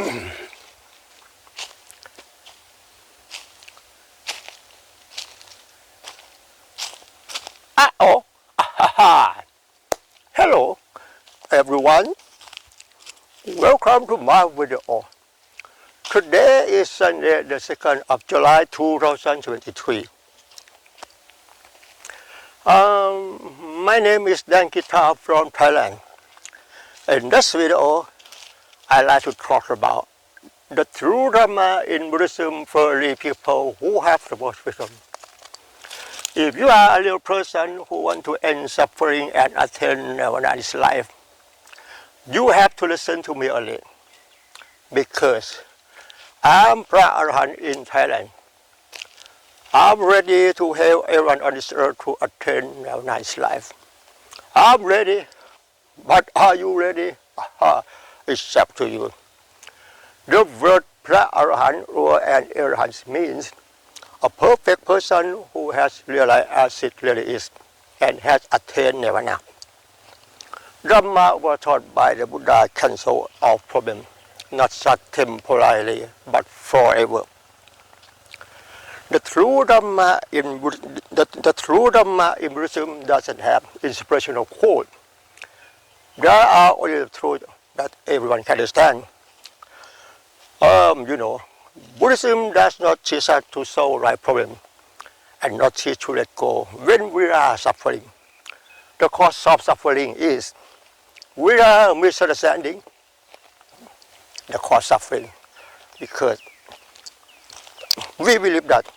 Oh, hello everyone, welcome to my video. Today is Sunday the 2nd of July 2023. My name is Tathata from Thailand. In this video, I like to talk about the true Dharma in Buddhism for the people who have the most wisdom. If you are a little person who wants to end suffering and attain nirvana's life, you have to listen to me only, because I'm Arahant in Thailand. I'm ready to help everyone on this earth to attain nirvana's life. I'm ready, but are you ready? It's up to you. The word Arahant or an Arahant means a perfect person who has realized as it really is and has attained nirvana. Dharma was taught by the Buddha can solve all problems, not just temporarily, but forever. The true Dharma in Buddhism doesn't have inspirational quote. There are only the truth that everyone can understand. Buddhism does not teach us to solve life problems and not teach to let go when we are suffering. The cause of suffering is we are misunderstanding the cause of suffering, because we believe that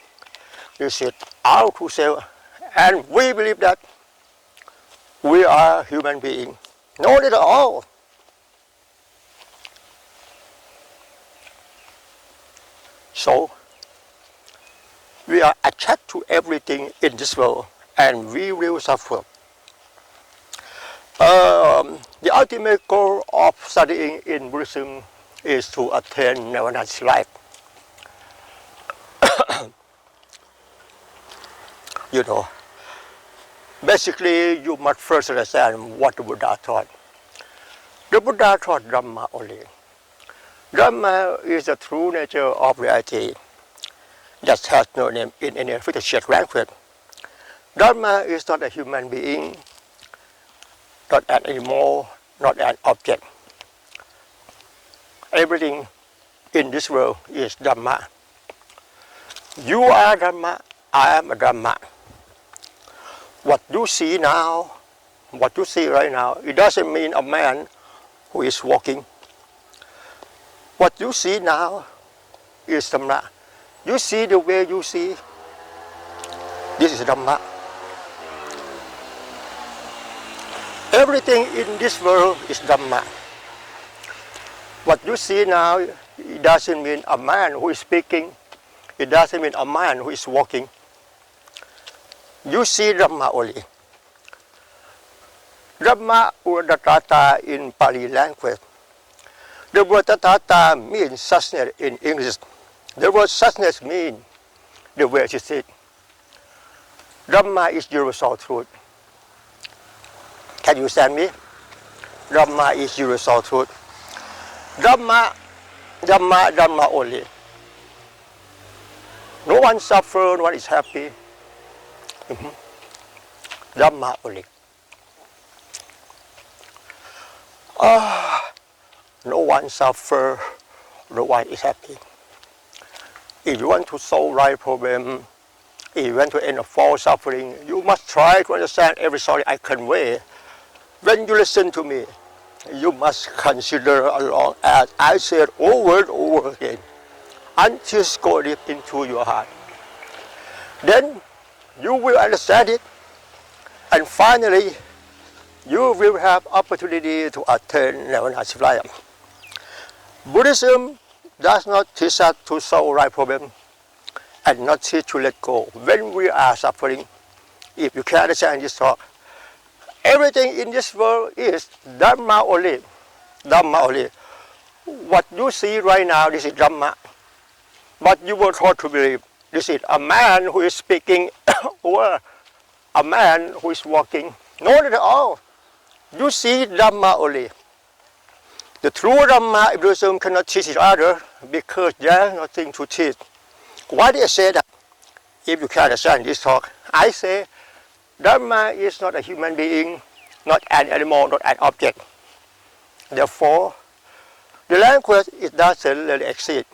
this is our true self, and we believe that we are human beings. Not at all. So, we are attached to everything in this world, and we will suffer. The ultimate goal of studying in Buddhism is to attain nirvana's life. Basically, you must first understand what the Buddha taught. The Buddha taught Dharma only. Dharma is the true nature of reality that has no name in any fictitious language. Dharma is not a human being, not an animal, not an object. Everything in this world is Dharma. You are Dharma, I am a Dharma. What you see now, what you see right now, it doesn't mean a man who is walking. What you see now is Dhamma. You see the way you see. This is Dhamma. Everything in this world is Dhamma. What you see now, it doesn't mean a man who is speaking. It doesn't mean a man who is walking. You see Dhamma only. Dhamma or Tathata in Pali language. The word Tathata means suchness in English. The word suchness means the way it is. Dhamma is universal truth. Can you understand me? Dhamma is universal truth. Dhamma only. No one suffers, no one is happy. Dhamma only. No one suffers, no one is happy. If you want to solve life problem, if you want to end false suffering, you must try to understand every story I convey. When you listen to me, you must consider along as I said over and over again, until it goes deep into your heart. Then you will understand it, and finally, you will have opportunity to attain nirvana's life. Buddhism does not teach us to solve life problem and not teach to let go when we are suffering. If you can understand this talk, everything in this world is Dharma only. Dharma only. What you see right now, this is Dharma. But you were taught to believe this is a man who is speaking or a man who is walking. Not at all. You see Dhamma only. The true Dharma in Buddhism cannot teach each other because there is nothing to teach. Why did I say that? If you can understand this talk, I say Dharma is not a human being, not an animal, not an object. Therefore, the language it doesn't really exist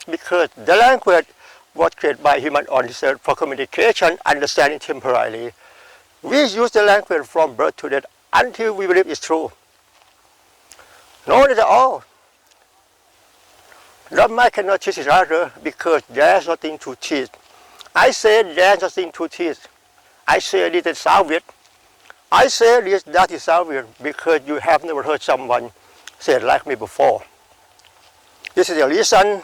because the language was created by human on this earth for communication, understanding temporarily. We use the language from birth to death until we believe it's true. No, not at all. Dharma cannot teach each other because there's nothing to teach. I say there's nothing to teach. I say this sounds weird. I say this that is sound weird because you have never heard someone say it like me before. This is the reason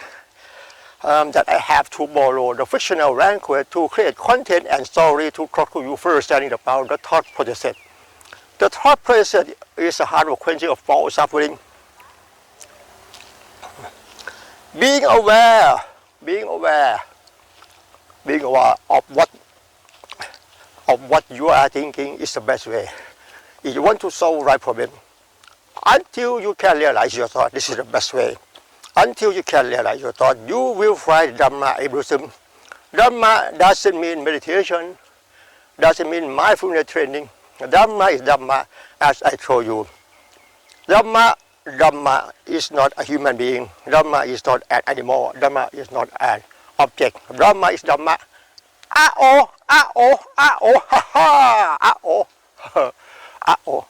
that I have to borrow the fictional language to create content and story to talk to you first understanding about the thought process. The thought process is a hard quenching of all suffering. Being aware of what you are thinking is the best way. If you want to solve right problem, until you can realize your thought, this is the best way. Until you can realize your thought, you will find Dharma in Buddhism. Dharma doesn't mean meditation, doesn't mean mindfulness training. Dharma is Dharma, as I told you. Dharma is not a human being. Dharma is not an animal. Dharma is not an object. Dharma is Dharma. Ah-oh, ah-oh, ah-oh, ha-ha, ah-oh, ah-oh.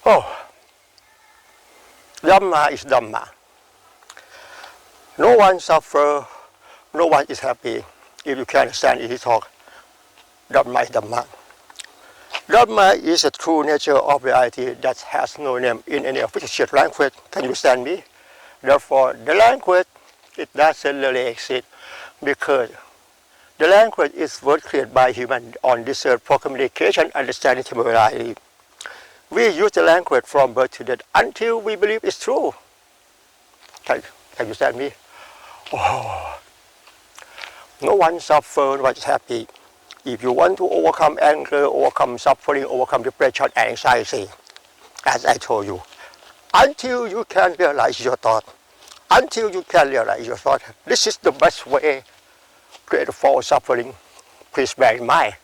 Oh. Dharma is Dharma. No one suffers, no one is happy. If you can understand it, talk. Dharma is Dharma. Dharma is the true nature of reality that has no name in any official language. Can you understand me? Therefore, the language, it doesn't really exist because the language is word created by humans on this earth for communication, understanding temporality. We use the language from birth to death until we believe it's true. Can you understand me? Oh. No one suffers, no one is happy. If you want to overcome anger, overcome suffering, overcome depression and anxiety, as I told you, until you can realize your thought, this is the best way to create false suffering. Please bear in mind.